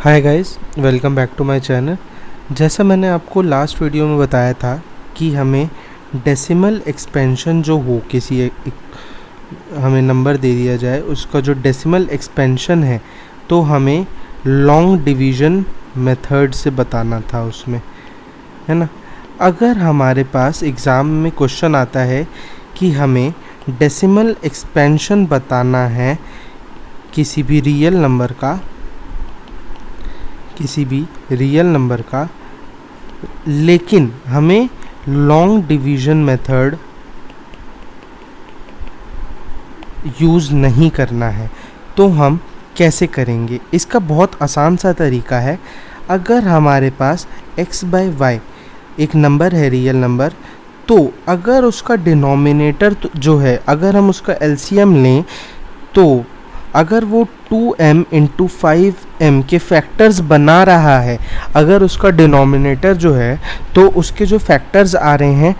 Hi guys, welcome back to my channel. जैसा मैंने आपको लास्ट वीडियो में बताया था कि हमें डेसिमल एक्सपेंशन जो हो हमें नंबर दे दिया जाए, उसका जो डेसिमल एक्सपेंशन है तो हमें लॉन्ग डिवीज़न मेथड से बताना था उसमें, है ना। अगर हमारे पास एग्ज़ाम में क्वेश्चन आता है कि हमें डेसिमल एक्सपेंशन बताना है किसी भी रियल नंबर का, लेकिन हमें लॉन्ग डिवीज़न मेथड यूज़ नहीं करना है, तो हम कैसे करेंगे? इसका बहुत आसान सा तरीका है। अगर हमारे पास x बाय वाई एक नंबर है, रियल नंबर, तो अगर उसका डिनोमिनेटर जो है, अगर हम उसका एलसीएम लें तो अगर वो 2m इंटू 5m के फैक्टर्स बना रहा है, अगर उसका डिनोमिनेटर जो है तो उसके जो फैक्टर्स आ रहे हैं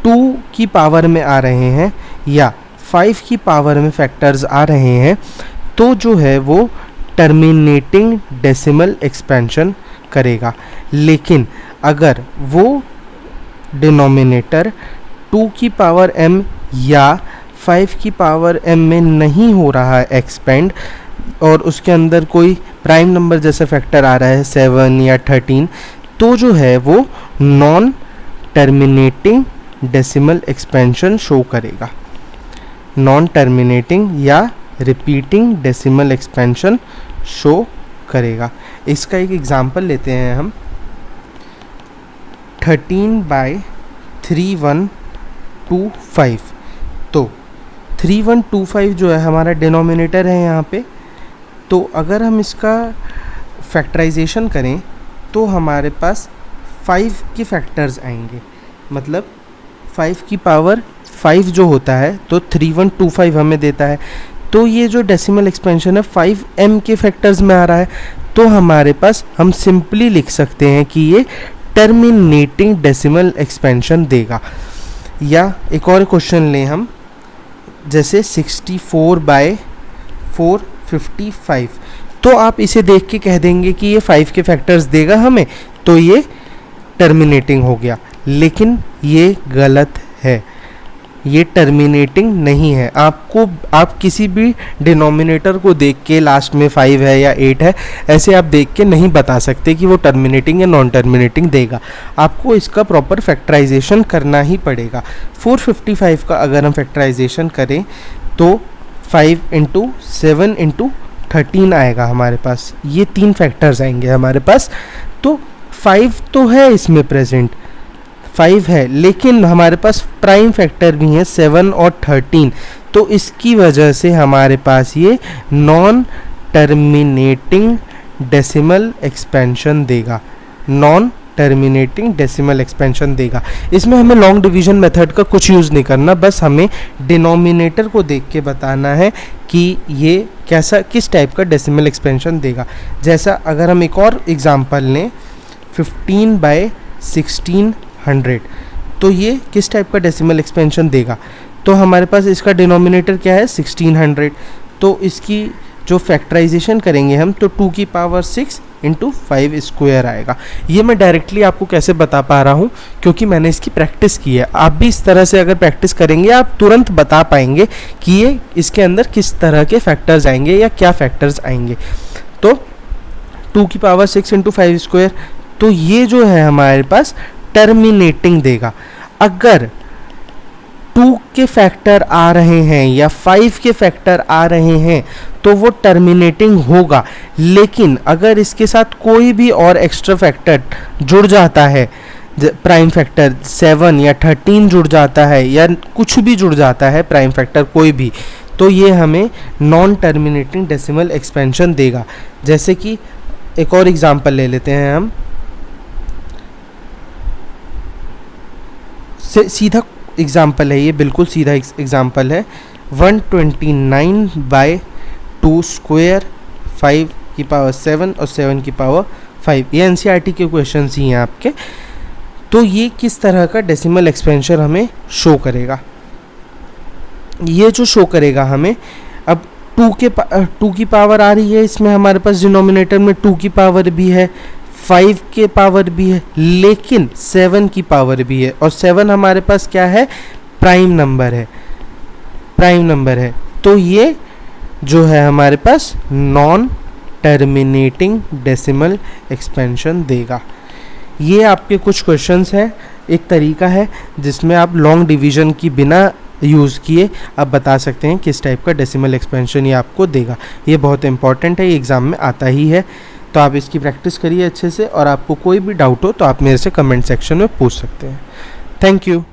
2 की पावर में आ रहे हैं या 5 की पावर में फैक्टर्स आ रहे हैं, तो जो है वो टर्मिनेटिंग डेसिमल एक्सपेंशन करेगा। लेकिन अगर वो डिनोमिनेटर 2 की पावर m या 5 की पावर m में नहीं हो रहा है एक्सपेंड, और उसके अंदर कोई प्राइम नंबर जैसा फैक्टर आ रहा है 7 या 13, तो जो है वो non terminating decimal expansion show करेगा। नॉन टर्मिनेटिंग या रिपीटिंग डेसिमल एक्सपेंशन शो करेगा। इसका एक एग्जांपल लेते हैं हम। 13/3125, तो 3125 जो है हमारा डिनोमिनेटर है यहाँ पे। तो अगर हम इसका फैक्टराइजेशन करें तो हमारे पास 5 के फैक्टर्स आएंगे, मतलब 5 की पावर 5 जो होता है तो 3125 हमें देता है। तो ये जो डेसिमल एक्सपेंशन है 5m के फैक्टर्स में आ रहा है, तो हमारे पास हम सिंपली लिख सकते हैं कि ये टर्मिनेटिंग डेसिमल एक्सपेंशन देगा। या एक और क्वेश्चन लें हम, जैसे 64/455, तो आप इसे देख के कह देंगे कि ये 5 के फैक्टर्स देगा हमें, तो ये टर्मिनेटिंग हो गया। लेकिन ये गलत है, ये टर्मिनेटिंग नहीं है। आप किसी भी डिनोमिनेटर को देख के लास्ट में 5 है या 8 है, ऐसे आप देख के नहीं बता सकते कि वो टर्मिनेटिंग या नॉन टर्मिनेटिंग देगा। आपको इसका प्रॉपर फैक्टराइजेशन करना ही पड़ेगा। 455 का अगर हम फैक्टराइजेशन करें तो 5 इंटू 7 इंटू 13 आएगा हमारे पास। ये 3 फैक्टर्स आएंगे हमारे पास। तो 5 तो है इसमें प्रेजेंट, 5 है, लेकिन हमारे पास प्राइम फैक्टर भी हैं 7 और 13, तो इसकी वजह से हमारे पास ये नॉन टर्मिनेटिंग डेसिमल एक्सपेंशन देगा। नॉन टर्मिनेटिंग डेसिमल एक्सपेंशन देगा। इसमें हमें लॉन्ग डिवीज़न मेथड का कुछ यूज़ नहीं करना, बस हमें डिनोमिनेटर को देख के बताना है कि ये किस टाइप का डेसिमल एक्सपेंशन देगा। जैसा अगर हम एक और एग्जांपल लें, 15/1600, तो ये किस टाइप का डेसिमल एक्सपेंशन देगा? तो हमारे पास इसका डिनोमिनेटर क्या है 1600, तो इसकी जो फैक्टराइजेशन करेंगे हम तो 2 की पावर 6 इंटू 5 स्क्वायर आएगा। ये मैं डायरेक्टली आपको कैसे बता पा रहा हूँ, क्योंकि मैंने इसकी प्रैक्टिस की है। आप भी इस तरह से अगर प्रैक्टिस करेंगे आप तुरंत बता पाएंगे कि ये इसके अंदर किस तरह के फैक्टर्स आएंगे या क्या फैक्टर्स आएंगे। तो 2 की पावर 6 इंटू 5 स्क्वायर, तो ये जो है हमारे पास टर्मिनेटिंग देगा। अगर 2 के फैक्टर आ रहे हैं या 5 के फैक्टर आ रहे हैं तो वो टर्मिनेटिंग होगा। लेकिन अगर इसके साथ कोई भी और एक्स्ट्रा फैक्टर जुड़ जाता है, प्राइम फैक्टर 7 या 13 जुड़ जाता है या कुछ भी जुड़ जाता है प्राइम फैक्टर कोई भी, तो ये हमें नॉन टर्मिनेटिंग डेसिमल एक्सपेंशन देगा। जैसे कि एक और एग्जांपल ले लेते हैं हम, सीधा एग्जाम्पल है ये, बिल्कुल सीधा एग्जाम्पल है। 129/2 स्क्वायर, 5 की पावर 7 और 7 की पावर 5, ये एनसीईआरटी के क्वेश्चन ही हैं आपके। तो ये किस तरह का डेसिमल एक्सपेंशन हमें शो करेगा? ये जो शो करेगा हमें, अब टू की पावर आ रही है, इसमें हमारे पास डिनोमिनेटर में 2 की पावर भी है, 5 के पावर भी है, लेकिन 7 की पावर भी है, और 7 हमारे पास क्या है, प्राइम नंबर है, प्राइम नंबर है। तो ये जो है हमारे पास नॉन टर्मिनेटिंग डेसिमल एक्सपेंशन देगा। ये आपके कुछ क्वेश्चंस हैं, एक तरीका है जिसमें आप लॉन्ग डिवीजन की बिना यूज़ किए आप बता सकते हैं किस टाइप का डेसिमल एक्सपेंशन ये आपको देगा। ये बहुत इंपॉर्टेंट है, ये एग्ज़ाम में आता ही है, तो आप इसकी प्रैक्टिस करिए अच्छे से, और आपको कोई भी डाउट हो तो आप मेरे से कमेंट सेक्शन में पूछ सकते हैं। Thank you.